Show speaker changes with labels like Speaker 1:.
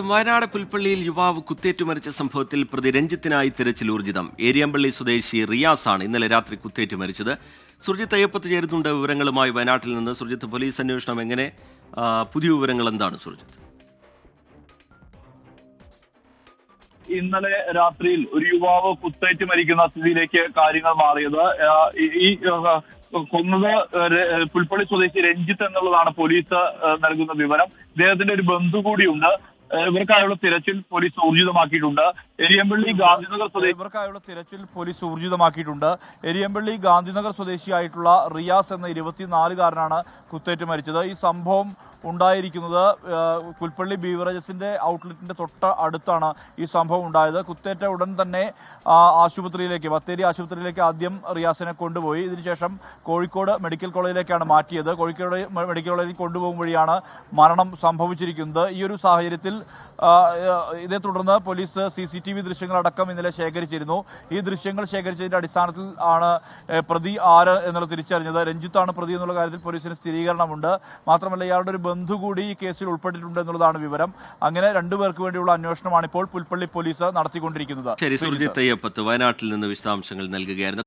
Speaker 1: വയനാട് പുൽപ്പള്ളിയിൽ യുവാവ് കുത്തേറ്റു മരിച്ച സംഭവത്തിൽ പ്രതി രഞ്ജിത്തിനായി തിരച്ചിൽ ഊർജിതം. ഏരിയമ്പള്ളി സ്വദേശി റിയാസാണ് ഇന്നലെ രാത്രി കുത്തേറ്റു മരിച്ചത്. സുർജിത്ത് അയ്യപ്പത്ത് ചേരുന്നുണ്ട് വിവരങ്ങളുമായി വയനാട്ടിൽ നിന്ന്. സുർജിത്ത്, പോലീസ് അന്വേഷണം എങ്ങനെ? പുതിയ വിവരങ്ങൾ എന്താണ് സുർജിത്ത്?
Speaker 2: ഇന്നലെ രാത്രിയിൽ ഒരു യുവാവ് കുത്തേറ്റ് മരിക്കുന്ന സ്ഥിതിയിലേക്ക് കാര്യങ്ങൾ മാറിയത്. ഈ കൊന്നത് പുൽപ്പള്ളി സ്വദേശി രഞ്ജിത്ത് എന്നുള്ളതാണ് പോലീസ് നൽകുന്ന വിവരം. ഇദ്ദേഹത്തിന്റെ ഒരു ബന്ധു കൂടിയുണ്ട്. ഇവർക്കായുള്ള തിരച്ചിൽ പോലീസ് ഊർജിതമാക്കിയിട്ടുണ്ട്. എരിയമ്പള്ളി ഗാന്ധിനഗർ സ്വദേശിയായിട്ടുള്ള റിയാസ് എന്ന 24-കാരനാണ് കുത്തേറ്റ് മരിച്ചത്. ഈ സംഭവം ഉണ്ടായിരിക്കുന്നത് പുൽപ്പള്ളി ബീവറേജസിന്റെ ഔട്ട്ലെറ്റിന്റെ തൊട്ട് അടുത്താണ് ഈ സംഭവം ഉണ്ടായത്. കുത്തേറ്റ ഉടൻ തന്നെ ബത്തേരി ആശുപത്രിയിലേക്ക് ആദ്യം റിയാസിനെ കൊണ്ടുപോയി. ഇതിനുശേഷം കോഴിക്കോട് മെഡിക്കൽ കോളേജിലേക്കാണ് മാറ്റിയത്. കോഴിക്കോട് മെഡിക്കൽ കോളേജിൽ കൊണ്ടുപോകും വഴിയാണ് മരണം സംഭവിച്ചിരിക്കുന്നത്. ഈ ഒരു സാഹചര്യത്തിൽ ഇതേ തുടർന്ന് പോലീസ് CCTV ദൃശ്യങ്ങളടക്കം ഇന്നലെ ശേഖരിച്ചിരുന്നു. ഈ ദൃശ്യങ്ങൾ ശേഖരിച്ചതിന്റെ അടിസ്ഥാനത്തിൽ ആണ് പ്രതി ആര് എന്നുള്ളത് തിരിച്ചറിഞ്ഞത്. രഞ്ജിത്താണ് പ്രതി എന്നുള്ള കാര്യത്തിൽ പോലീസിന് സ്ഥിരീകരണമുണ്ട്. മാത്രമല്ല, ഇയാളുടെ ഒരു ബന്ധു കൂടി ഈ കേസിൽ ഉൾപ്പെട്ടിട്ടുണ്ട് എന്നുള്ളതാണ് വിവരം. അങ്ങനെ രണ്ടുപേർക്ക് വേണ്ടിയുള്ള അന്വേഷണമാണ് ഇപ്പോൾ പുൽപ്പള്ളി പോലീസ് നടത്തിക്കൊണ്ടിരിക്കുന്നത്.
Speaker 1: ശരി, സുർജിത്ത് അയ്യപ്പത്ത് വയനാട്ടിൽ നിന്ന് വിശദാംശങ്ങൾ നൽകുകയായിരുന്നു.